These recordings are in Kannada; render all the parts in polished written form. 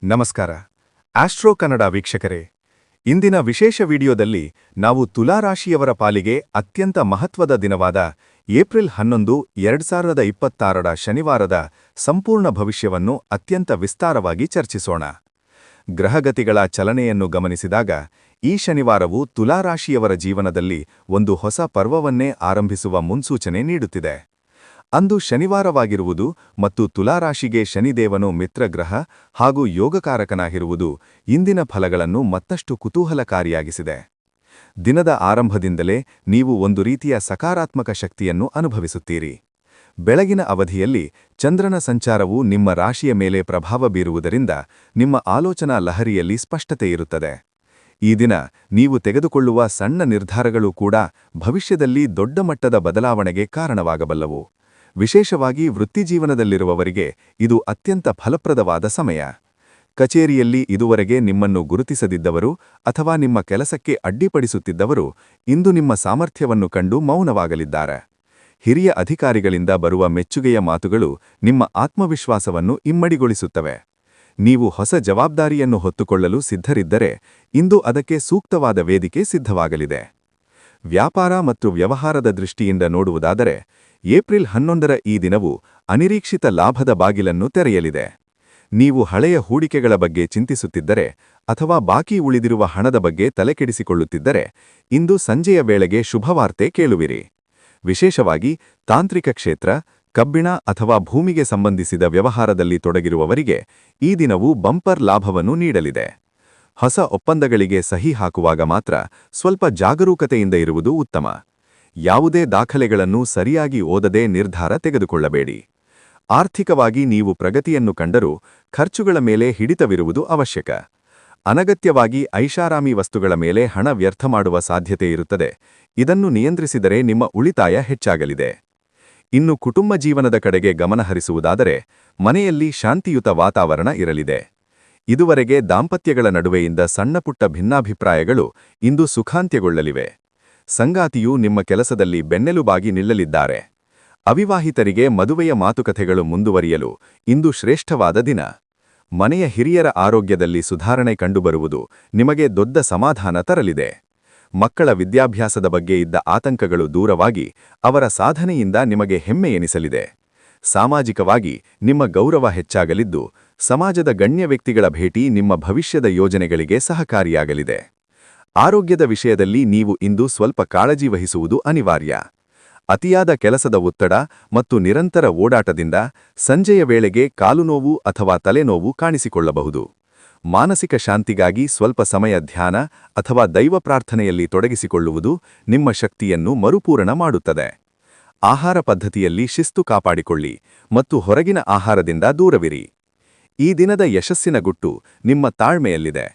ನಮಸ್ಕಾರ ಆಸ್ಟ್ರೋ ಕನ್ನಡ ವೀಕ್ಷಕರೇ, ಇಂದಿನ ವಿಶೇಷ ವಿಡಿಯೋದಲ್ಲಿ ನಾವು ತುಲಾ ರಾಶಿಯವರ ಪಾಲಿಗೆ ಅತ್ಯಂತ ಮಹತ್ವದ ದಿನವಾದ ಏಪ್ರಿಲ್ 11, 2026ರ ಶನಿವಾರದ ಸಂಪೂರ್ಣ ಭವಿಷ್ಯವನ್ನು ಅತ್ಯಂತ ವಿಸ್ತಾರವಾಗಿ ಚರ್ಚಿಸೋಣ. ಗ್ರಹಗತಿಗಳ ಚಲನೆಯನ್ನು ಗಮನಿಸಿದಾಗ ಈ ಶನಿವಾರವು ತುಲಾ ರಾಶಿಯವರ ಜೀವನದಲ್ಲಿ ಒಂದು ಹೊಸ ಪರ್ವವನ್ನೇ ಆರಂಭಿಸುವ ಮುನ್ಸೂಚನೆ ನೀಡುತ್ತಿದೆ. ಅಂದು ಶನಿವಾರವಾಗಿರುವುದು ಮತ್ತು ತುಲಾರಾಶಿಗೆ ಶನಿದೇವನು ಮಿತ್ರಗ್ರಹ ಹಾಗೂ ಯೋಗಕಾರಕನಾಗಿರುವುದು ಇಂದಿನ ಫಲಗಳನ್ನು ಮತ್ತಷ್ಟು ಕುತೂಹಲಕಾರಿಯಾಗಿಸಿದೆ. ದಿನದ ಆರಂಭದಿಂದಲೇ ನೀವು ಒಂದು ರೀತಿಯ ಸಕಾರಾತ್ಮಕ ಶಕ್ತಿಯನ್ನು ಅನುಭವಿಸುತ್ತೀರಿ. ಬೆಳಗಿನ ಅವಧಿಯಲ್ಲಿ ಚಂದ್ರನ ಸಂಚಾರವು ನಿಮ್ಮ ರಾಶಿಯ ಮೇಲೆ ಪ್ರಭಾವ ಬೀರುವುದರಿಂದ ನಿಮ್ಮ ಆಲೋಚನಾ ಲಹರಿಯಲ್ಲಿ ಸ್ಪಷ್ಟತೆ ಇರುತ್ತದೆ. ಈ ದಿನ ನೀವು ತೆಗೆದುಕೊಳ್ಳುವ ಸಣ್ಣ ನಿರ್ಧಾರಗಳು ಕೂಡ ಭವಿಷ್ಯದಲ್ಲಿ ದೊಡ್ಡ ಮಟ್ಟದ ಬದಲಾವಣೆಗೆ ಕಾರಣವಾಗಬಲ್ಲವು. ವಿಶೇಷವಾಗಿ ವೃತ್ತಿಜೀವನದಲ್ಲಿರುವವರಿಗೆ ಇದು ಅತ್ಯಂತ ಫಲಪ್ರದವಾದ ಸಮಯ. ಕಚೇರಿಯಲ್ಲಿ ಇದುವರೆಗೆ ನಿಮ್ಮನ್ನು ಗುರುತಿಸದಿದ್ದವರು ಅಥವಾ ನಿಮ್ಮ ಕೆಲಸಕ್ಕೆ ಅಡ್ಡಿಪಡಿಸುತ್ತಿದ್ದವರು ಇಂದು ನಿಮ್ಮ ಸಾಮರ್ಥ್ಯವನ್ನು ಕಂಡು ಮೌನವಾಗಲಿದ್ದಾರೆ. ಹಿರಿಯ ಅಧಿಕಾರಿಗಳಿಂದ ಬರುವ ಮೆಚ್ಚುಗೆಯ ಮಾತುಗಳು ನಿಮ್ಮ ಆತ್ಮವಿಶ್ವಾಸವನ್ನು ಇಮ್ಮಡಿಗೊಳಿಸುತ್ತವೆ. ನೀವು ಹೊಸ ಜವಾಬ್ದಾರಿಯನ್ನು ಹೊತ್ತುಕೊಳ್ಳಲು ಸಿದ್ಧರಿದ್ದರೆ ಇಂದು ಅದಕ್ಕೆ ಸೂಕ್ತವಾದ ವೇದಿಕೆ ಸಿದ್ಧವಾಗಲಿದೆ. ವ್ಯಾಪಾರ ಮತ್ತು ವ್ಯವಹಾರದ ದೃಷ್ಟಿಯಿಂದ ನೋಡುವುದಾದರೆ ಏಪ್ರಿಲ್ 11ರ ಈ ದಿನವು ಅನಿರೀಕ್ಷಿತ ಲಾಭದ ಬಾಗಿಲನ್ನು ತೆರೆಯಲಿದೆ. ನೀವು ಹಳೆಯ ಹೂಡಿಕೆಗಳ ಬಗ್ಗೆ ಚಿಂತಿಸುತ್ತಿದ್ದರೆ ಅಥವಾ ಬಾಕಿ ಉಳಿದಿರುವ ಹಣದ ಬಗ್ಗೆ ತಲೆಕೆಡಿಸಿಕೊಳ್ಳುತ್ತಿದ್ದರೆ ಇಂದು ಸಂಜೆಯ ವೇಳೆಗೆ ಶುಭವಾರ್ತೆ ಕೇಳುವಿರಿ. ವಿಶೇಷವಾಗಿ ತಾಂತ್ರಿಕ ಕ್ಷೇತ್ರ, ಕಬ್ಬಿಣ ಅಥವಾ ಭೂಮಿಗೆ ಸಂಬಂಧಿಸಿದ ವ್ಯವಹಾರದಲ್ಲಿ ತೊಡಗಿರುವವರಿಗೆ ಈ ದಿನವು ಬಂಪರ್ ಲಾಭವನ್ನು ನೀಡಲಿದೆ. ಹೊಸ ಒಪ್ಪಂದಗಳಿಗೆ ಸಹಿ ಹಾಕುವಾಗ ಮಾತ್ರ ಸ್ವಲ್ಪ ಜಾಗರೂಕತೆಯಿಂದ ಇರುವುದು ಉತ್ತಮ. ಯಾವುದೇ ದಾಖಲೆಗಳನ್ನು ಸರಿಯಾಗಿ ಓದದೆ ನಿರ್ಧಾರ ತೆಗೆದುಕೊಳ್ಳಬೇಡಿ. ಆರ್ಥಿಕವಾಗಿ ನೀವು ಪ್ರಗತಿಯನ್ನು ಕಂಡರೂ ಖರ್ಚುಗಳ ಮೇಲೆ ಹಿಡಿತವಿರುವುದು ಅವಶ್ಯಕ. ಅನಗತ್ಯವಾಗಿ ಐಷಾರಾಮಿ ವಸ್ತುಗಳ ಮೇಲೆ ಹಣ ವ್ಯರ್ಥ ಮಾಡುವ ಸಾಧ್ಯತೆ ಇರುತ್ತದೆ. ಇದನ್ನು ನಿಯಂತ್ರಿಸಿದರೆ ನಿಮ್ಮ ಉಳಿತಾಯ ಹೆಚ್ಚಾಗಲಿದೆ. ಇನ್ನು ಕುಟುಂಬ ಜೀವನದ ಕಡೆಗೆ ಗಮನಹರಿಸುವುದಾದರೆ ಮನೆಯಲ್ಲಿ ಶಾಂತಿಯುತ ವಾತಾವರಣ ಇರಲಿದೆ. ಇದುವರೆಗೆ ದಾಂಪತ್ಯಗಳ ನಡುವೆಯಿಂದ ಸಣ್ಣಪುಟ್ಟ ಭಿನ್ನಾಭಿಪ್ರಾಯಗಳು ಇಂದು ಸುಖಾಂತ್ಯಗೊಳ್ಳಲಿವೆ. ಸಂಗಾತಿಯು ನಿಮ್ಮ ಕೆಲಸದಲ್ಲಿ ಬೆನ್ನೆಲುಬಾಗಿ ನಿಲ್ಲಲಿದ್ದಾರೆ. ಅವಿವಾಹಿತರಿಗೆ ಮದುವೆಯ ಮಾತುಕತೆಗಳು ಮುಂದುವರಿಯಲು ಇಂದು ಶ್ರೇಷ್ಠವಾದ ದಿನ. ಮನೆಯ ಹಿರಿಯರ ಆರೋಗ್ಯದಲ್ಲಿ ಸುಧಾರಣೆ ಕಂಡುಬರುವುದು ನಿಮಗೆ ದೊಡ್ಡ ಸಮಾಧಾನ ತರಲಿದೆ. ಮಕ್ಕಳ ವಿದ್ಯಾಭ್ಯಾಸದ ಬಗ್ಗೆ ಇದ್ದ ಆತಂಕಗಳು ದೂರವಾಗಿ ಅವರ ಸಾಧನೆಯಿಂದ ನಿಮಗೆ ಹೆಮ್ಮೆ ಎನಿಸಲಿದೆ. ಸಾಮಾಜಿಕವಾಗಿ ನಿಮ್ಮ ಗೌರವ ಹೆಚ್ಚಾಗಲಿದ್ದು ಸಮಾಜದ ಗಣ್ಯ ವ್ಯಕ್ತಿಗಳ ಭೇಟಿ ನಿಮ್ಮ ಭವಿಷ್ಯದ ಯೋಜನೆಗಳಿಗೆ ಸಹಕಾರಿಯಾಗಲಿದೆ. ಆರೋಗ್ಯದ ವಿಷಯದಲ್ಲಿ ನೀವು ಇಂದು ಸ್ವಲ್ಪ ಕಾಳಜಿ ವಹಿಸುವುದು ಅನಿವಾರ್ಯ. ಅತಿಯಾದ ಕೆಲಸದ ಒತ್ತಡ ಮತ್ತು ನಿರಂತರ ಓಡಾಟದಿಂದ ಸಂಜೆಯ ವೇಳೆಗೆ ಕಾಲುನೋವು ಅಥವಾ ತಲೆನೋವು ಕಾಣಿಸಿಕೊಳ್ಳಬಹುದು. ಮಾನಸಿಕ ಶಾಂತಿಗಾಗಿ ಸ್ವಲ್ಪ ಸಮಯ ಧ್ಯಾನ ಅಥವಾ ದೈವ ಪ್ರಾರ್ಥನೆಯಲ್ಲಿ ತೊಡಗಿಸಿಕೊಳ್ಳುವುದು ನಿಮ್ಮ ಶಕ್ತಿಯನ್ನು ಮರುಪೂರಣ ಮಾಡುತ್ತದೆ. ಆಹಾರ ಪದ್ಧತಿಯಲ್ಲಿ ಶಿಸ್ತು ಕಾಪಾಡಿಕೊಳ್ಳಿ ಮತ್ತು ಹೊರಗಿನ ಆಹಾರದಿಂದ ದೂರವಿರಿ. ಈ ದಿನದ ಯಶಸ್ಸಿನ ಗುಟ್ಟು ನಿಮ್ಮ ತಾಳ್ಮೆಯಲ್ಲಿದೆ.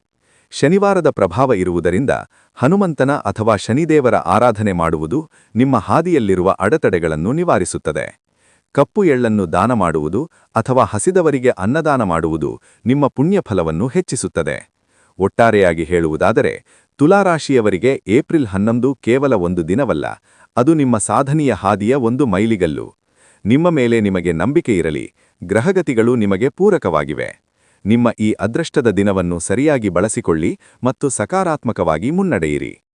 ಶನಿವಾರದ ಪ್ರಭಾವ ಇರುವುದರಿಂದ ಹನುಮಂತನ ಅಥವಾ ಶನಿದೇವರ ಆರಾಧನೆ ಮಾಡುವುದು ನಿಮ್ಮ ಹಾದಿಯಲ್ಲಿರುವ ಅಡೆತಡೆಗಳನ್ನು ನಿವಾರಿಸುತ್ತದೆ. ಕಪ್ಪು ಎಳ್ಳನ್ನು ದಾನ ಮಾಡುವುದು ಅಥವಾ ಹಸಿದವರಿಗೆ ಅನ್ನದಾನ ಮಾಡುವುದು ನಿಮ್ಮ ಪುಣ್ಯಫಲವನ್ನು ಹೆಚ್ಚಿಸುತ್ತದೆ. ಒಟ್ಟಾರೆಯಾಗಿ ಹೇಳುವುದಾದರೆ ತುಲಾರಾಶಿಯವರಿಗೆ ಏಪ್ರಿಲ್ 11 ಕೇವಲ ಒಂದು ದಿನವಲ್ಲ, ಅದು ನಿಮ್ಮ ಸಾಧನೆಯ ಹಾದಿಯ ಒಂದು ಮೈಲಿಗಲ್ಲು. ನಿಮ್ಮ ಮೇಲೆ ನಿಮಗೆ ನಂಬಿಕೆ ಇರಲಿ. ಗ್ರಹಗತಿಗಳು ನಿಮಗೆ ಪೂರಕವಾಗಿವೆ. ನಿಮ್ಮ ಈ ಅದೃಷ್ಟದ ದಿನವನ್ನು ಸರಿಯಾಗಿ ಬಳಸಿಕೊಳ್ಳಿ ಮತ್ತು ಸಕಾರಾತ್ಮಕವಾಗಿ ಮುನ್ನಡೆಯಿರಿ.